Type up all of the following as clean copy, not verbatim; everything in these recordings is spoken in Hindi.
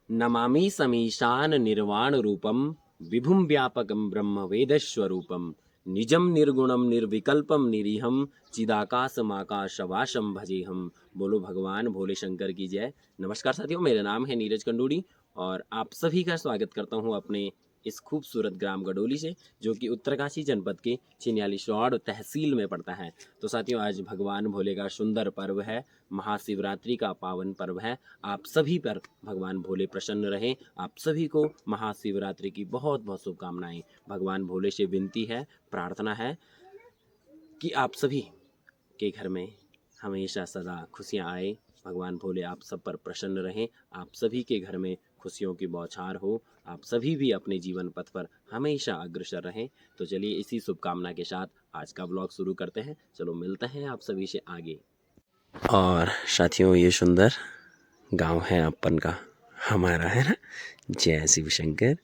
नमामि समीशान निर्वाण रूपम विभुम व्यापकम ब्रह्म वेदस्वरूपम निजम निर्गुणम निर्विकल्पम निरीहम चिदाकाशमाकाशवासम भजेहम। बोलो भगवान भोले शंकर की जय। नमस्कार साथियों, मेरा नाम है नीरज कंडूड़ी और आप सभी का स्वागत करता हूं अपने इस खूबसूरत ग्राम गडोली से, जो कि उत्तरकाशी जनपद के चिन्यालीसौड़ तहसील में पड़ता है। तो साथियों, आज भगवान भोले का सुंदर पर्व है, महाशिवरात्रि का पावन पर्व है। आप सभी पर भगवान भोले प्रसन्न रहें। आप सभी को महाशिवरात्रि की बहुत बहुत शुभकामनाएं। भगवान भोले से विनती है, प्रार्थना है कि आप सभी के घर में हमेशा सदा खुशियां आए। भगवान भोले आप सब पर प्रसन्न रहें। आप सभी के घर में खुशियों की बौछार हो। आप सभी भी अपने जीवन पथ पर हमेशा अग्रसर रहें। तो चलिए इसी शुभकामना के साथ आज का ब्लॉग शुरू करते हैं। चलो मिलते हैं आप सभी से आगे। और साथियों, ये सुंदर गांव है अपन का, हमारा है ना, जय शिव शंकर।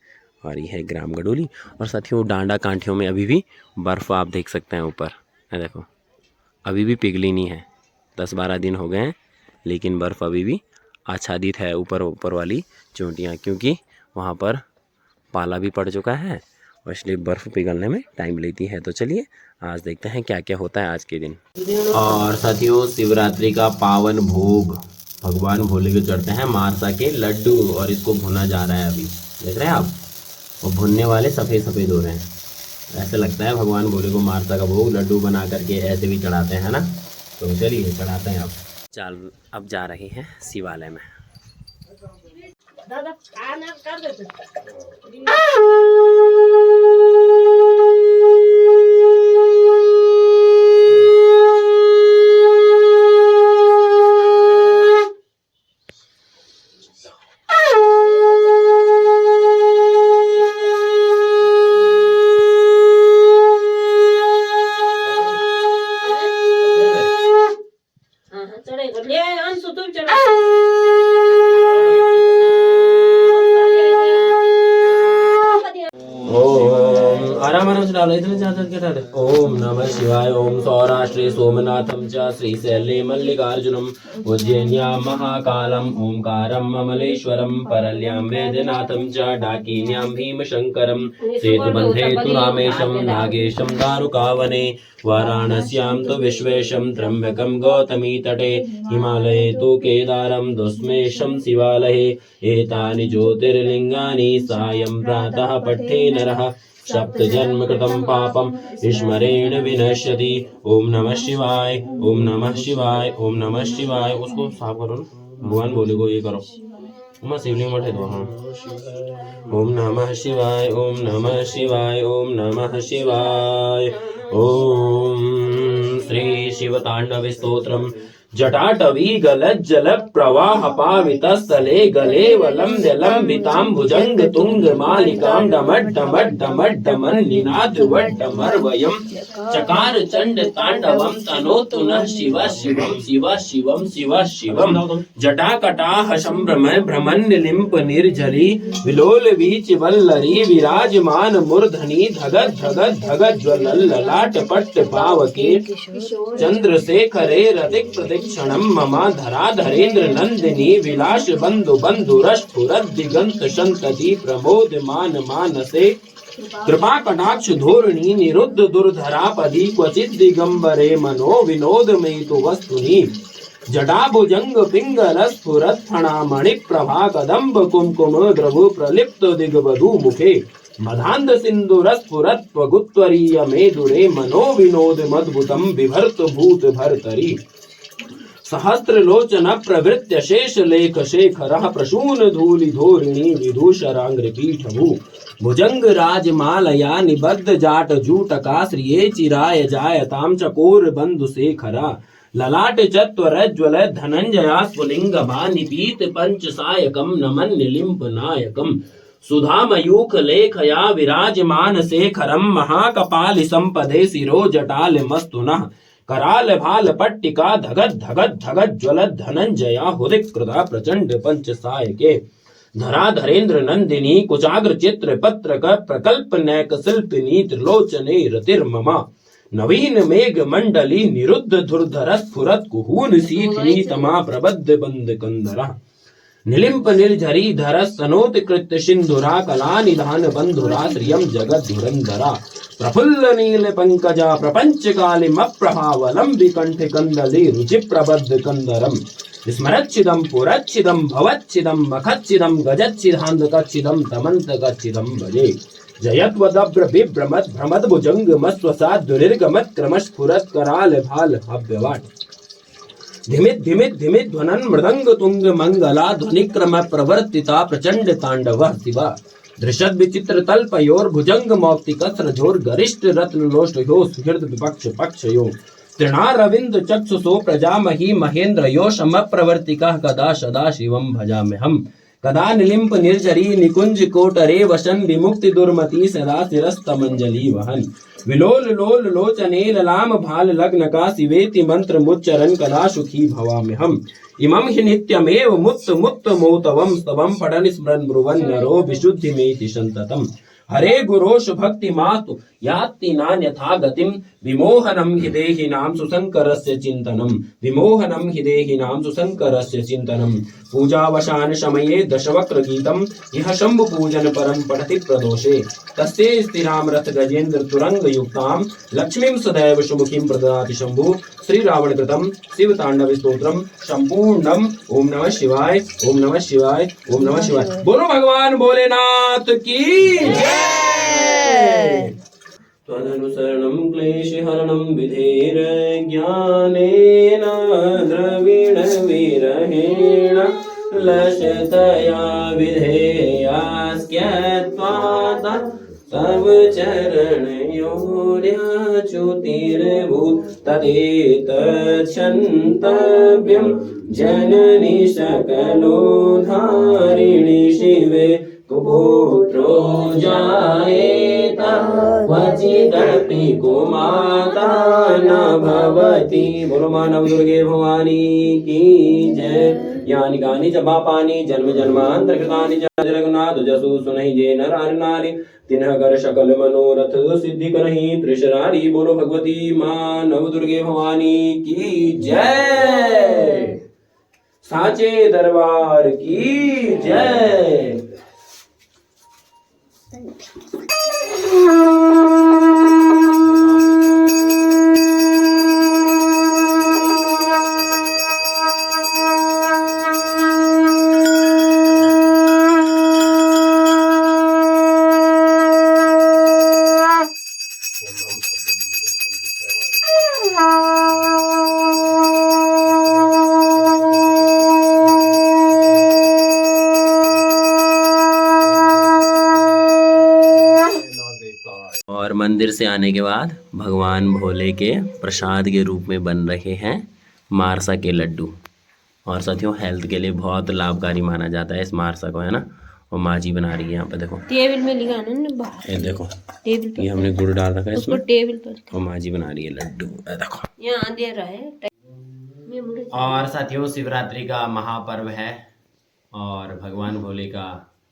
और ये है ग्राम गडोली। और साथियों, डांडा कांठियों में अभी भी बर्फ़ आप देख सकते हैं ऊपर। देखो, अभी भी पिघली नहीं है। 10-12 दिन हो गए हैं, लेकिन बर्फ़ अभी भी आच्छादित है ऊपर वाली चोटियाँ, क्योंकि वहाँ पर पाला भी पड़ चुका है और इसलिए बर्फ़ पिघलने में टाइम लेती है। तो चलिए आज देखते हैं क्या क्या होता है आज के दिन। और साथियों, शिवरात्रि का पावन भोग भगवान भोले को चढ़ते हैं मारसा के लड्डू, और इसको भुना जा रहा है। अभी देख रहे हैं आप, वो भुनने वाले सफ़ेद सफ़ेद हो रहे हैं। ऐसे लगता है भगवान भोले को मारसा का भोग लड्डू बना करके ऐसे भी चढ़ाते हैं ना। तो चलिए चढ़ाते हैं। अब जा रहे हैं शिवालय में। दादा खाना कर देते। ओम नमः शिवाय। ओम सौराष्ट्रे सोमनाथम च श्रीशैले मल्लिकार्जुनम उज्जैन्यां महाकालम ओंकारम ममलेश्वरम परल्यां वैद्यनाथम च डाकिन्यां भीमशंकरम सेतुबंधे तु रामेशम नागेशम दारुकावने वाराणस्यां तु विश्वेशम त्र्यंबकम गौतमी तटे हिमालये तु केदारम दुष्मेशम शिवालये एतानि ज्योतिर्लिंगानि सायं प्रातः पठे नरः सप्त जन्म कृतं पापम स्मरेण विनश्यति। ओम नमः शिवाय, ओम नमः शिवाय, ओम नमः शिवाय। उसको साफ करो ना, भगवान भोले को ये करो, मैं शिवलिंग मठे दो। हाँ, ओम नमः शिवाय, ओम नमः शिवाय, ओम नमः शिवाय। ओम श्री शिव तांडव स्तोत्रम जटाटवी गलज्जल प्रवाह पावितस्थले गले वलम्बितां भुजंग तुंग मालिकां डमट डमट डमट डमन निनाद डमर्वयं चकार चंड तांडवं तनोतु नः शिव शिवं शिव शिवं शिव शिवं जटाकटाह संभ्रम भ्रमण लिंप निर्झरी विलोल वीच वल्लरी विराजमान मूर्धनि धगत धगत धगत ज्वलल ललाट पट्ट पावके चंद्रशेखरे रतिक प्रति क्षणम ममा धराधरेन्द्र नंदिनी विलास बंधु बंधुरस्फुरद दिगंत संतति प्रमोदमान मानसे कृपा कटाक्ष धोरणी निरुद्ध दुर्धरापदी क्वचित दिगंबरे मनो विनोदमयि तु वस्तुनि जटाभुजंग पिंगल स्फुरत फणामणि प्रभा कदम्ब कुमकुम द्रभु प्रलिप्त दिग्वधू मुखे मधांध सिंधुर स्फुरत त्वगुत्वरीय मेदुरे मनो विनोद मद्भुतम बिभर्त भूत भर्तरी सहस्त्रलोचन प्रवृत्य शेष लेख शेखरः प्रसून धूलि धोरिणी विधूषरांग्रपीठभू भुजंग राजमालया निबद्ध जाट जूटका श्रिये चिराय जायतां चकोर बंधु शेखरा ललाट चत्वरज्वल धनंजया स्फुलिंगमा निपीत पंच सायकम नमन निलिंप नायकम सुधामयूख लेखया विराजमान शेखरम महाकपालि संपदे शिरो जटाल मस्तुनः कराल भाल पट्टिका धगत धगत धगत ज्वलत धनंजया हुदिकृता प्रचंड पंच सायके धराधरेन्द्र नंदिनी कुचाग्र चित्र पत्रक प्रकल्प नैक शिल्पिनी त्रिलोचने रतिर्ममा नवीन मेघ मंडली निरुद्ध धुर्धर स्फुरत कुहून सीथिनी तमा प्रबद्ध बंद कंदरा निलिम्प निर्झरी धरस सनोत्कृत सिंधुरा कला निधान बंधुरा श्रियम जगत धुरंधरा प्रफुल्ल नील पंकजा प्रपंच कालिम प्रभावलम विकंठ कंदली रुचि प्रबद्ध कंदरम स्मरच्छिदम पुरच्छिदम भवच्छिदम मखच्छिदम गजच्छिदांधकच्छिदम तमंतकच्छिदम भजे जयत्वदभ्र बिभ्रमत भ्रमद भुजंग मस्वसाद दुर्गमत क्रमस्फुरत कराल भाल भव्यवाट धिमित धिमित धिमित ध्वनन मृदंग तुंग मंगला ध्वनिक्रम प्रवर्तिता प्रचंड तांडव शिवा दृशद विचित्र तल्पयोर भुजंग मौक्तिकस्र झोर गरिष्ठ रत्न लोष्ट यो सुहृद विपक्ष पक्षयो तृणारविंद चक्षुषो प्रजामही महेन्द्र यो शम प्रवर्तिका कदा सदा शिवम भजाम्यहम् कदा निलिम्प निर्जरी निकुंज कोटरे वसन विमुक्ति दुर्मति सदा शिरस्तमंजलि वहन विलोल लोल लोचने ललाम भाल लग्न का शिवेति मंत्र मुच्चरन कदा सुखी भवाम्यहम् इमं हि नित्यमेव मुक्त मुक्त मोतवम स्तवम पठन स्मरन् ब्रुवन् नरो विशुद्धिमेति संततम् हरे गुरोश भक्ति मातु याति नान्यथा गतिम विमोहनम हि देहिनां सुसंकरस्य चिंतनम विमोहनम हि देहिनां सुसंकरस्य चिंतनम पूजावसान समये दशवक्र गीतम यह शंभु पूजन परम पठति प्रदोषे तस्ये स्थिराम रथ गजेंद्र तुरंग युक्ताम लक्ष्मीं सदैव सुमुखीं प्रददाति शंभु श्री रावण कृतम शिव तांडव स्तोत्रम संपूर्णम ओम नमः शिवाय ओम नमः शिवाय ओम नमः शिवाय। बोलो भगवान भोलेनाथ की जय। त्वदनुसरणं क्लेशहरणं विधेर ज्ञानेन द्रविण विरहेण लशतया विधेयास्क्यत्वात् तव चरणयोर्याच्युतिर्भूत् तदेतच्छन्तव्यं जननि सकलोद्धारिणि शिवे कुपुत्रो जायेत क्वचिदपि कुमाता न भवति। बोलो मानव दुर्गे भवानी की जय। यानि कानि च पापानि जन्म जन्मांतर कृतानि च जगन्नाथ जसु सुनहि जे नर नारी तिन्ह कर सकल मनोरथ सिद्धि करहि त्रिशरारी। बोलो भगवती मानव दुर्गे भवानी की जय। साचे दरबार की जय। और मंदिर से आने के बाद भगवान भोले के प्रसाद के रूप में बन रहे हैं मारसा के लड्डू। और साथियों हेल्थ के लिए बहुत लाभकारी माना जाता है इस मारसा को, है ना। और माँ जी बना रही है यहाँ पे, देखो टेबल में लिखा ना, ये देखो टेबल पर ये हमने गुड़ डाल रखा है इसमें, टेबल पर। और माँ जी बना रही है लड्डू, देखो यहाँ अंधेरा है। और साथियों शिवरात्रि का महापर्व है और भगवान भोले का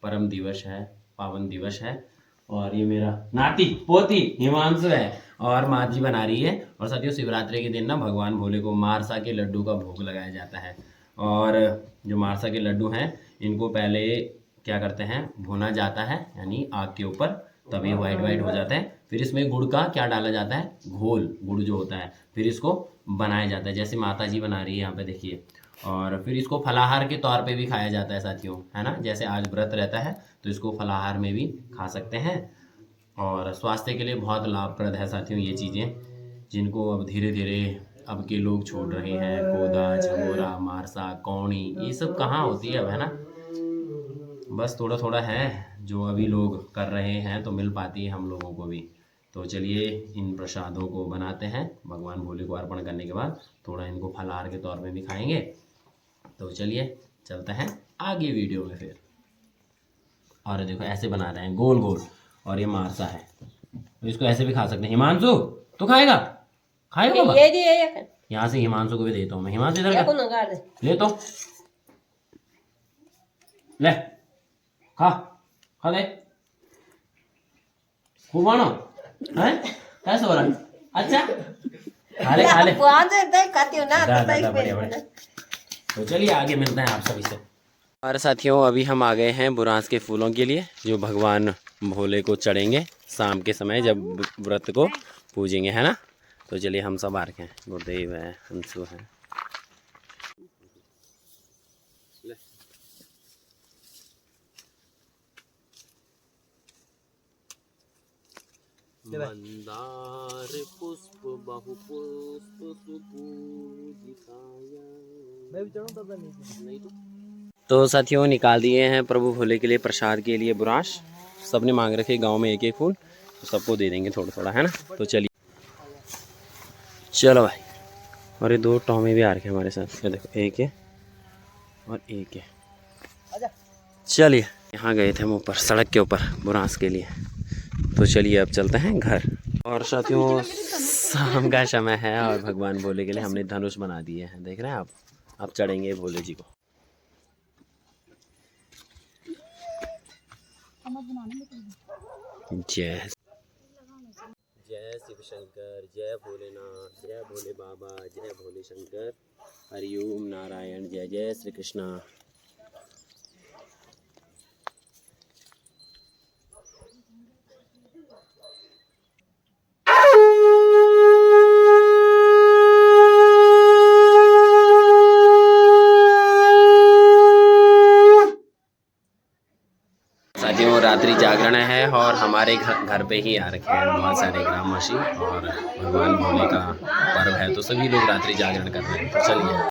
परम दिवस है, पावन दिवस है। और ये मेरा नाती पोती हिमांशु है और माँ जी बना रही है। और साथियों शिवरात्रि के दिन ना भगवान भोले को मारसा के लड्डू का भोग लगाया जाता है। और जो मारसा के लड्डू हैं इनको पहले क्या करते हैं, भुना जाता है यानी आग के ऊपर, तभी वाइट वाइट हो जाते हैं। फिर इसमें गुड़ का क्या डाला जाता है, घोल गुड़ जो होता है, फिर इसको बनाया जाता है जैसे माता जी बना रही है यहाँ पे देखिए। और फिर इसको फलाहार के तौर पे भी खाया जाता है साथियों, है ना। जैसे आज व्रत रहता है तो इसको फलाहार में भी खा सकते हैं। और स्वास्थ्य के लिए बहुत लाभप्रद है साथियों ये चीज़ें, जिनको अब धीरे धीरे अब के लोग छोड़ रहे हैं। कोदा, झंगोरा, मारसा, कौड़ी ये सब कहाँ होती है अब, है ना। बस थोड़ा थोड़ा है जो अभी लोग कर रहे हैं तो मिल पाती है हम लोगों को भी। तो चलिए इन प्रसादों को बनाते हैं, भगवान भोले को अर्पण करने के बाद थोड़ा इनको फलाहार के तौर में भी खाएंगे। तो चलिए चलते हैं आगे वीडियो में फिर। और देखो ऐसे बना रहे हैं गोल गोल, और ये मारसा है तो इसको ऐसे भी खा सकते हैं। हिमांशु तो खाएगा, खाएगा बाबा? यहाँ से हिमांशु को भी देता हूँ मैं। हिमांशु इधर ले, तो ले खा खा ले, खूब आना है। कैसे हो रहा है? अच्छा खा ले खा ले। बढ़िया बढ़िया। तो चलिए आगे मिलते हैं आप सभी से। हमारे साथियों अभी हम आ गए हैं बुरांस के फूलों के लिए, जो भगवान भोले को चढ़ेंगे शाम के समय जब व्रत को पूजेंगे, है ना। तो चलिए हम सब आ रखे हैं, गुरुदेव है, हंसू है। मंदार पुष्प बहु पुष्प सुपूजिताय। तो साथियों निकाल दिए हैं प्रभु भोले के लिए प्रसाद के लिए बुरांश। सबने मांग रखे गांव में एक एक फूल, तो सबको दे देंगे थोड़ा थोड़ा, है ना। तो चलिए चलो भाई। और ये 2 टॉमे भी आ रखे हैं हमारे साथ, ये देखो, एक है और एक है। चलिए यहाँ गए थे हम ऊपर सड़क के ऊपर बुरांस के लिए, तो चलिए अब चलते हैं घर। और साथियों शाम का समय है और भगवान भोले के लिए हमने धनुष बना दिए हैं, देख रहे हैं आप। अब चढ़ेंगे भोले जी को। जय जय शिव शंकर, जय भोलेनाथ, जय भोले बाबा, जय भोले शंकर, हरिओम नारायण, जय जय श्री कृष्णा। साथियों रात्रि जागरण है और हमारे घर पे ही आ रखे हैं बहुत सारे ग्रामवासी, और भगवान भोले का पर्व है तो सभी लोग रात्रि जागरण कर रहे हैं। तो चलिए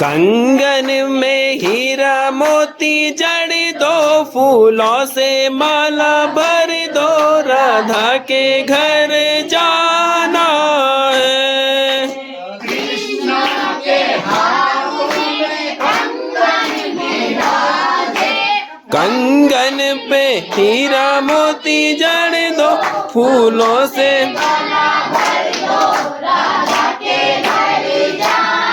कंगन में हीरा मोती जड़ दो, फूलों से माला भर दो, राधा के घर जाना है। कृष्णा के हाथ में कंगन विराजे, कंगन पे हीरा मोती जड़ दो, फूलों से माला भर दो, राधा के घर जाना।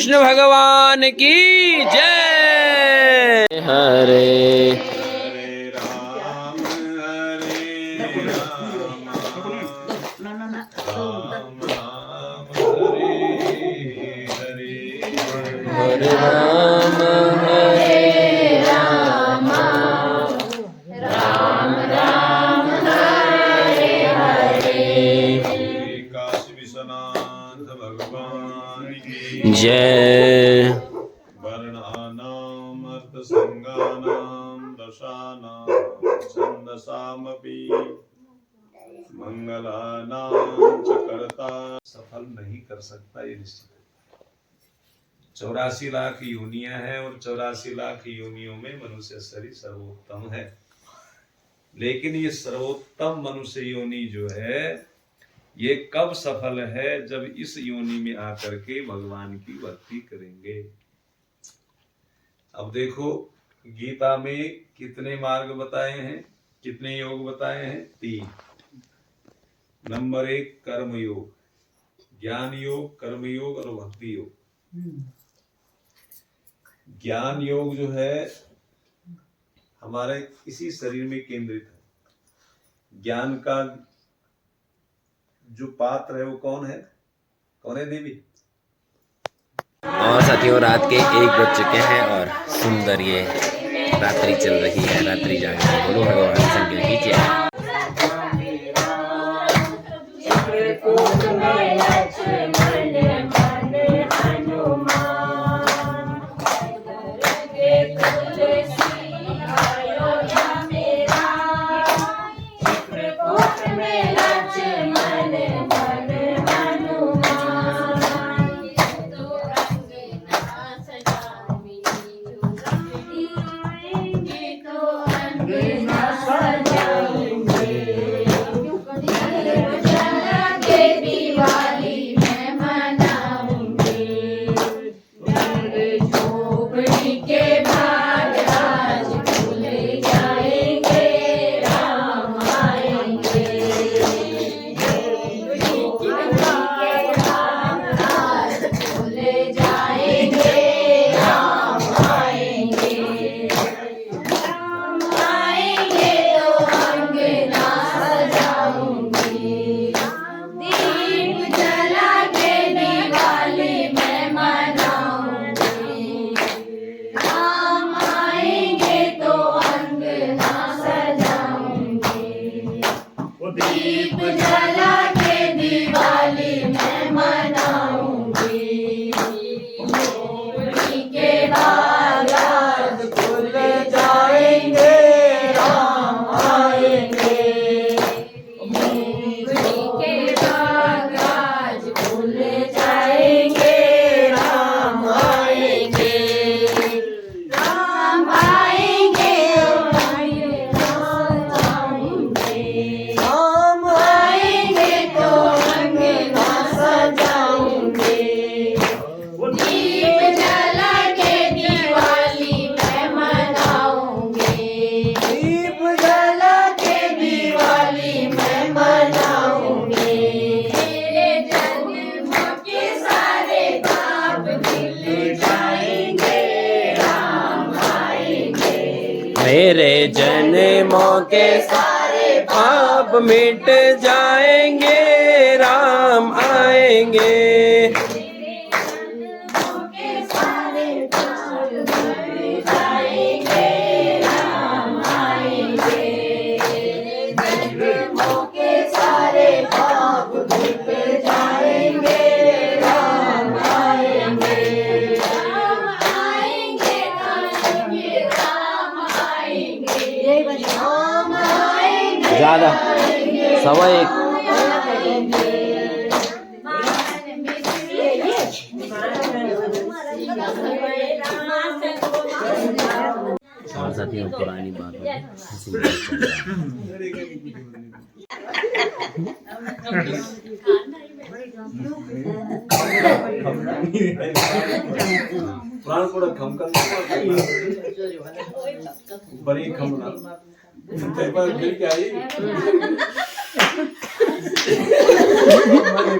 कृष्ण भगवान की जय। हरे हरे राम हरे राम राम राम हरे हरे। काशी विश्वनाथ भगवान की जय। वर्णानाम अर्थसंगानाम दशानां छंदसामपि मंगलानां च कर्ता सफल नहीं कर सकता, ये निश्चित है। 84 लाख योनियां हैं और 84 लाख योनियों में मनुष्य शरीर सर्वोत्तम है। लेकिन ये सर्वोत्तम मनुष्य योनि जो है ये कब सफल है? जब इस योनि में आकर के भगवान की भक्ति करेंगे। अब देखो गीता में कितने मार्ग बताए हैं, कितने योग बताए हैं? 3। नंबर 1 कर्म योग, ज्ञान योग, कर्म योग और भक्ति योग। ज्ञान योग जो है हमारे इसी शरीर में केंद्रित है। ज्ञान का जो पात्र है वो कौन है? कौन है देवी? और साथियों रात के 1 बज चुके हैं और सुंदर ये रात्रि चल रही है, रात्रि जागरण। बोलो भगवान शंकर की जय। मेरे जन्मों के सारे पाप मिट जाएंगे, राम आएंगे। ज्यादा 1:15 और साथियों पुरानी बात प्राण को खम कर बड़ी खमना पेपर गिर के आई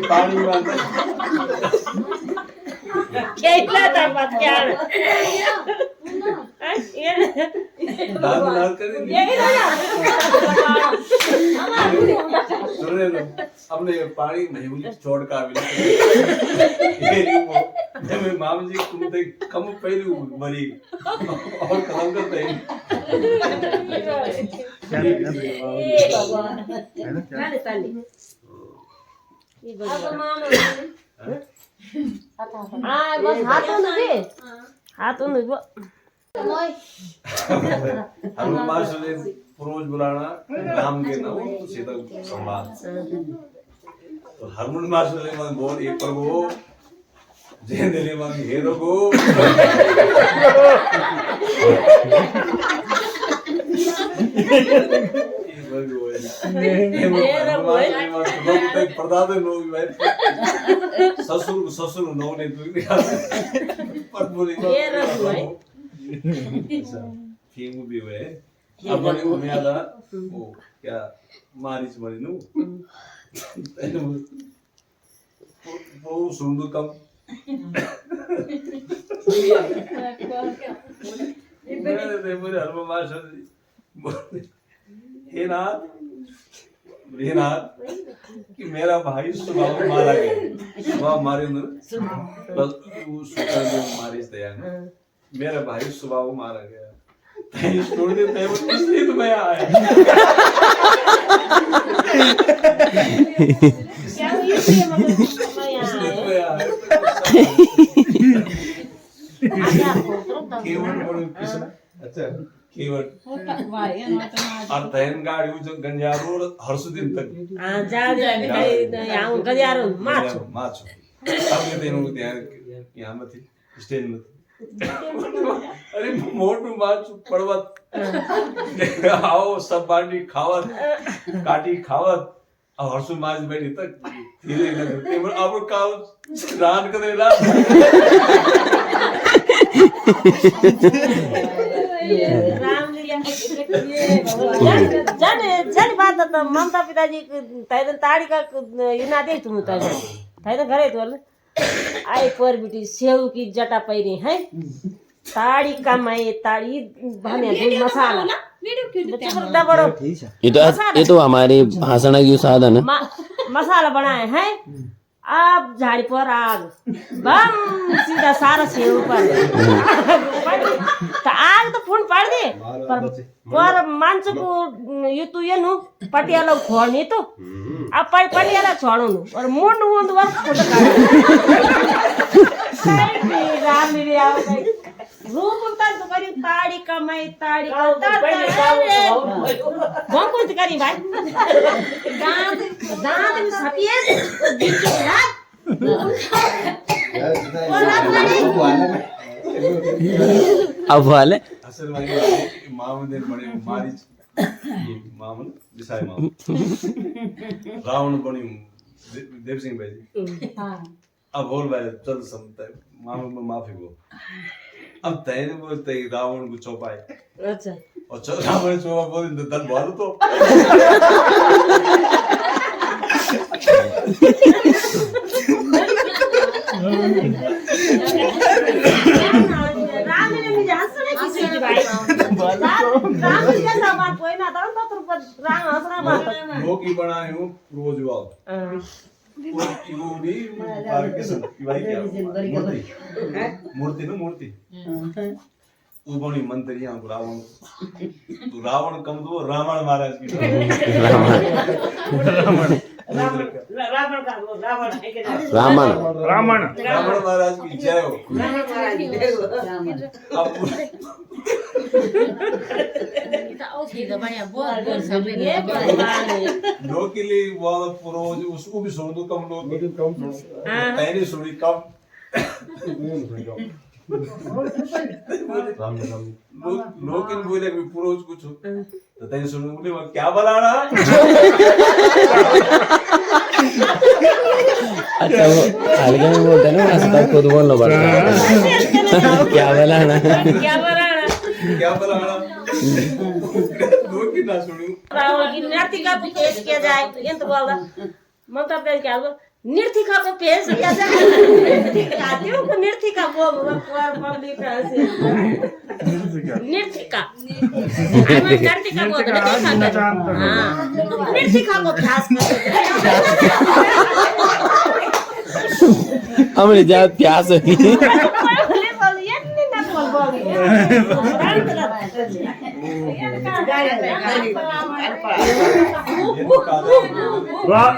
पानी खेला था बात क्या दाद नाद कर सुन लो हमने पानी नहीं बोली छोड़ का भी मैं माम जी तुम तो कम पहलू मरी और कदम करते हैं बस हाथों में हनुमान मास्टर ने पूर्वज बुलाना नाम के ना वो सीधा संवाद तो हनुमान मास्टर ने मन बोल एक पर वो जय दिले मन हे लोगो ससुर नो ने पर बोली फिल्म भी हुए अब बने वो में आला वो क्या मारिच मरिनु वो सुंदर कम मेरे हनुमान मास्टर हे नाथ कि मेरा भाई सुबह मारा गया सुबह मारे ना बस मारिच दया मेरा भाई सुबह वो मारा गया छोड़ देते हैं इसलिए तो मैं आया इसलिए तो मैं आया केवल बड़े किसना अच्छा केवल और तहन गाड़ी जो गंजारो हरसुदिन तक जा यहाँ गंजारो माचो अब ये दिन वो यहाँ में थी स्टेज में अरे मोटू माच पड़वत आओ सब बाटी खावत काटी खावत और हरसु माच बैठी तक धीरे धीरे अब का रान करे ला जाने बात तो ममता पिताजी तैन ताड़ी का युना दे तुम तैन घरे तो आई पर बेटी सेव की जटा पैरी है ताड़ी कमाए ताड़ी भने दूध मसाला ये तो हमारे भाषण की साधन है मसाला बनाए हैं अब झाड़ी पर आग बम सीधा सारा सेव पर तो आग तो फुन पड़ दे पर मान्छे को यो तू ये नु पटियाला खोर्नी तो अब पटियाला छोड्नु नु और मुंड मुंड वर फोटो राम मेरे आओ रूप तक तो करी ताड़ी कमाई ताड़ी कौन करी भाई दांत दांत में सफेद बीच रात अब वाले असल में मामन बड़े मारी मामन दिसाई मामन रावण बनी देव सिंह भाई अब बोल भाई चल समता मामन में माफी को अब तैने बोलते रावण को चौपाए अच्छा और रावण चौपा बोल दल बोलो तो राम ने मुझे हंसने की चीज भाई राम के सामान कोई ना था तो राम हंसना बात लोग की बनाए हो रोज वाल वो नहीं पार किसन की भाई क्या मूर्ति ना मूर्ति वो बनी मंत्री यहाँ रावण तो रावण कम तो रावण महाराज की रावण महाराज की जय हो लोग के लिए वो पूर्वज उसको भी सुन दो कम लोग पहले सुनी कम लोग इन बोले भी पूर्वज कुछ तो तैने सुनो बोले वो क्या बनाना अच्छा वो हल्के में बोलते हैं ना ऐसा खुद बोलना पड़ता है क्या बनाना लोग की ना सुनी रावण की नृत्य का पेश किया जाए तो बोल ममता बहन क्या निर्थिका को पेश किया जाए आती हूँ निर्थिका को पब्लिक से निर्थिका निर्थिका को निर्थिका को प्यास हमने ज्यादा प्यास होगी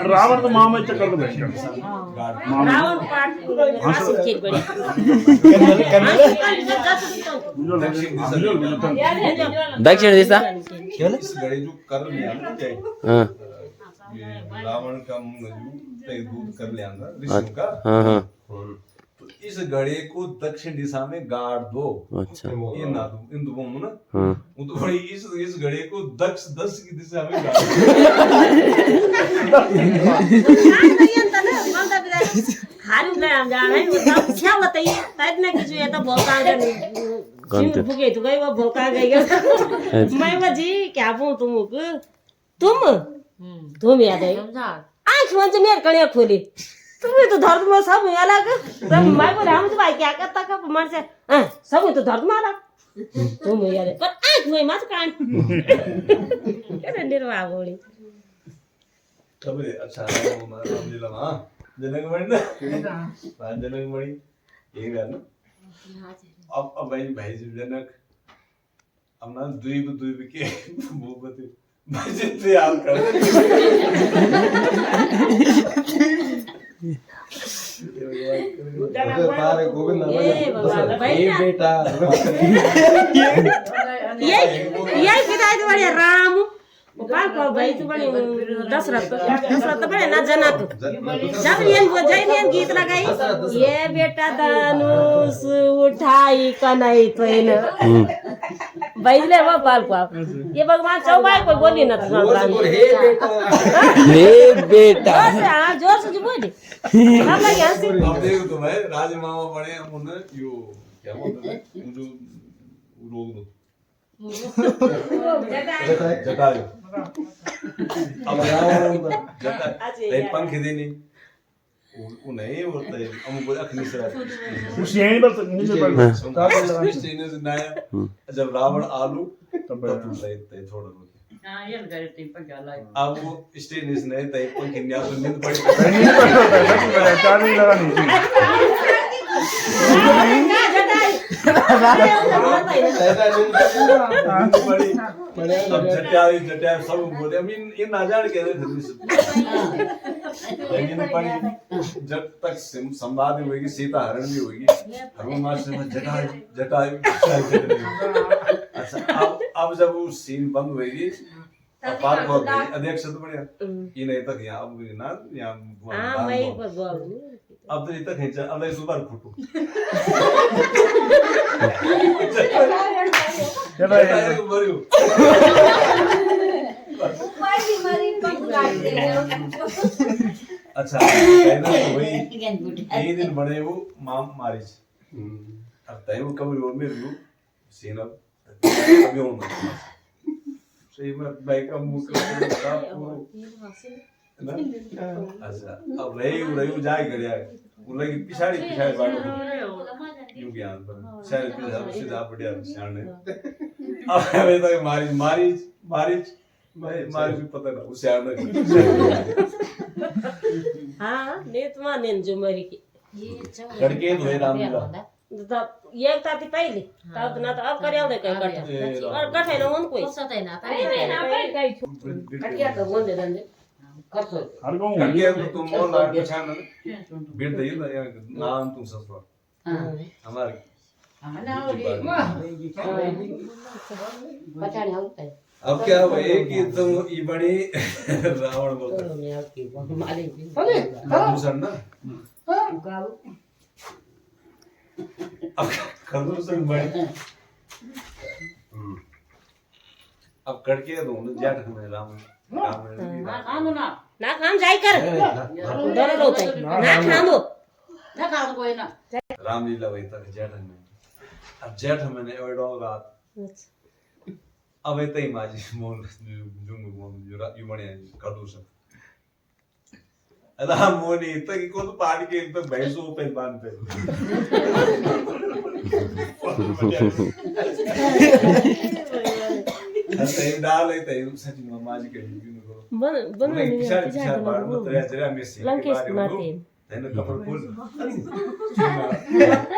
रावण तो मामा चक्कर तो बैठ रावण पाठ आसिफ खेत बड़ी दक्षिण दिशा इस घड़ी जो कर लिया ना क्या हाँ ये रावण का मुंह जो दूध कर लिया ना ऋषि का हाँ हाँ तो इस घड़े को दक्षिण दिशा में गाड़ दो। अच्छा ये ना दो इन दो ना हाँ वो तो भाई इस घड़े को दस की दिशा में गाड़ दो। हारू गया जान है वो सब क्या बताइए तब ना कुछ ये तो भोका गए भूखे तो गई वो भोका गई मैं वो जी क्या बोल तुम याद है आँख मंच मेरे कड़िया खोली तुम्हें तो धर्म में सब अलग मैं बोले हम तो भाई क्या करता का मन से सब तो धर्म अलग तुम याद है पर आँख में मत कान क्या निर्वाह बोली तब अच्छा वो नाम दिला हां जनक मणि ना जनक मणि ये गाल अब भाई जनक अब ना द्वीप के भूपति भाई तैयार कर तारे गोविंद ये बेटा ये विदाई तो बड़े राम गोपाल को भाई तो बड़े दशरथ बड़े ना जनक जब ये जैन गीत लगाई ये बेटा धनुष उठाई कन्हई तो बैजले वो पाल को ये भगवान चौबाई कोई बोली ना हे बेटा हाँ जोर से जो बोली हम लगे हंसी अब देखो तो भाई राज मामा बने हम उन्हें यो क्या बोलते हैं जो रोग दो जटायु अब जटायु पंख देनी वो नहीं बोलता है हम बोले अखनी से उस यहीं पर नीचे पर जब रावण आलू तब थोड़ा अब वो स्टेनिस नहीं तय पंख न्या तो नींद पड़ी चार नहीं लगा नहीं जटा सब बोले ये ना जान के लेकिन जब तक संवाद में होगी सीता हरण भी होगी हनुमान से जटा अच्छा अब जब वो सीन बंद होगी पार को अध्यक्ष तो बढ़िया ये नहीं तक यहाँ अब ना यहाँ अब तो इतना खींचा अब नहीं सुबह फुटू अच्छा कहना तो वही ये दिन बने वो माम मारिच अब तय वो कब रोड में व्यू सीन अब अभी होना सही में बाइक का मुंह का अच्छा अब रही जाए गड़िया उन लगी पिछाड़ी बाड़ो यूं ज्ञान पर शायद सीधा बढ़िया शान है अब हमें तो मारिच भी पता ना उसे आना हाँ नेतमा नेन जो मरी की लड़के तो है रामलीला तब ये ताती पहले तब ना तो अब करिया दे कहीं कट और कट है ना उन कोई कटिया तो बोल दे दंदे हर गांव लड़के तो तुम और लाग पहचान ना बीट दे ना नाम तुम ससुर हमारे अब क्या हुआ कि तुम ये बड़ी रावण बोलते खरदूषण ना अब खरदूषण बड़ी अब कड़के दो जेठ में राम ना काम जाई कर डर रोते ना खांदो रामलीला वही तक जेठ में अब जेठ में ने एवडो रात अब ये तई माजी मोल जुंग मोल यू बने खरदूषण राम मोनी तक को तो पाड़ के तो भैंसों पे बांध पे तय डाल तय सच मामा जी के बन नहीं पिछाड़ बार में तो जरा में से लंकेश नाते तैने कपड़ खोल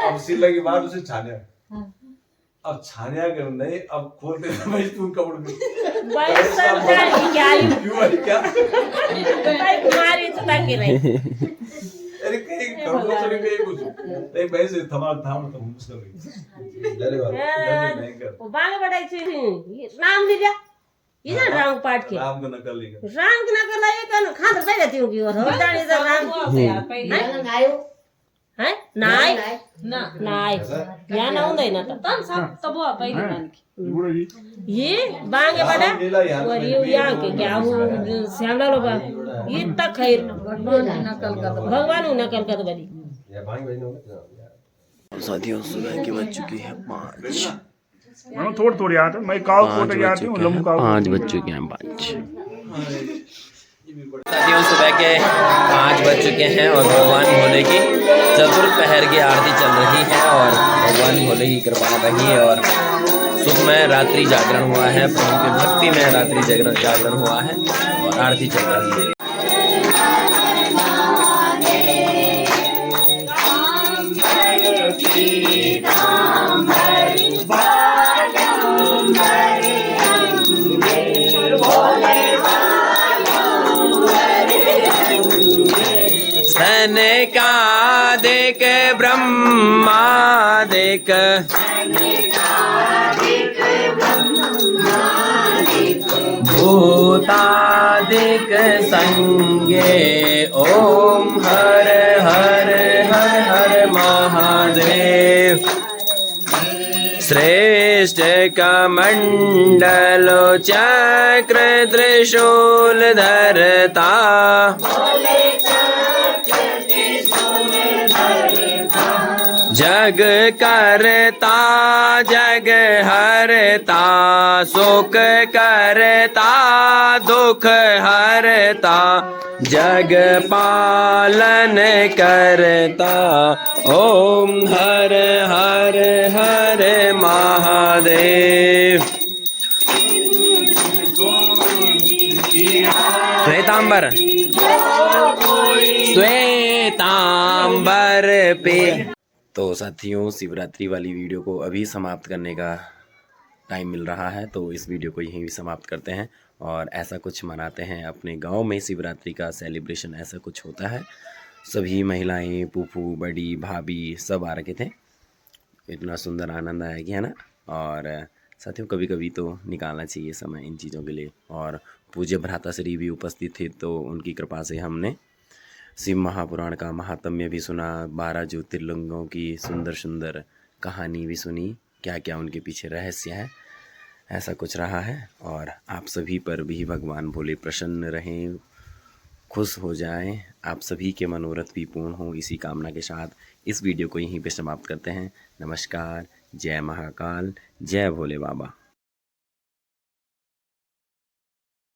अब सिल की बात उसे छाने अब छानिया कर नहीं अब खोलते भाई तू कपड़ में भाई सब जान क्या क्यों है क्या भाई मारी तो ताकि नहीं अरे कहीं कपड़ों से कहीं कुछ नहीं भाई से थमाल थाम तो मुश्किल है नहीं कर वो बांग बड़ाई थी नाम लिया ये ना राम पाठ के राम का नकल लेगा राम के नकल लाए कन खान रह जाती हूं की और हो जाने से राम है नाय ना नाय या ना हुँदै न त तन सब तब पहिले मानकी बुढ़ो जी ये बांगे बड़ा और ये यहाँ के क्या वो श्यामला लोग ये तक खैर नकल कर भगवान नकल कर बड़ी साथियों सुबह की बज चुकी है 5। हाँ थोड़ी थोड़ी आते मैं काव कोटे आती हूँ लम्बू काव 5 बज चुके हैं 5। साथियों सुबह के 5 बज चुके हैं और भगवान भोले की चतुर्पहर की आरती चल रही है और भगवान भोले की कृपा रही है और सुखमय रात्रि जागरण हुआ है, प्रभु की भक्ति में रात्रि जागरण हुआ है और आरती चल रही है। सनकादिक ब्रह्मादिक भूतादिक संगे ओम हर हर हर हर महादेव। श्रेष्ठ कमंडलो चक्र त्रिशूल धरता जग करता जग हरता सुख करता दुख हरता जग पालन करता ओम हर हर हर महादेव। श्वेतांबर श्वेतांबर पे। तो साथियों शिवरात्रि वाली वीडियो को अभी समाप्त करने का टाइम मिल रहा है तो इस वीडियो को यहीं भी समाप्त करते हैं और ऐसा कुछ मनाते हैं अपने गांव में शिवरात्रि का सेलिब्रेशन ऐसा कुछ होता है। सभी महिलाएं फूफू बड़ी भाभी सब आ रखे थे, इतना सुंदर आनंद आया कि है ना। और साथियों कभी कभी तो निकालना चाहिए समय इन चीज़ों के लिए। और पूज्य भ्राताश्री भी उपस्थित थे तो उनकी कृपा से हमने शिव महापुराण का महात्म्य भी सुना, 12 ज्योतिर्लिंगों की सुंदर सुंदर कहानी भी सुनी, क्या क्या उनके पीछे रहस्य है, ऐसा कुछ रहा है। और आप सभी पर भी भगवान भोले प्रसन्न रहें, खुश हो जाएं, आप सभी के मनोरथ भी पूर्ण हों, इसी कामना के साथ इस वीडियो को यहीं पे समाप्त करते हैं। नमस्कार, जय महाकाल, जय भोले बाबा।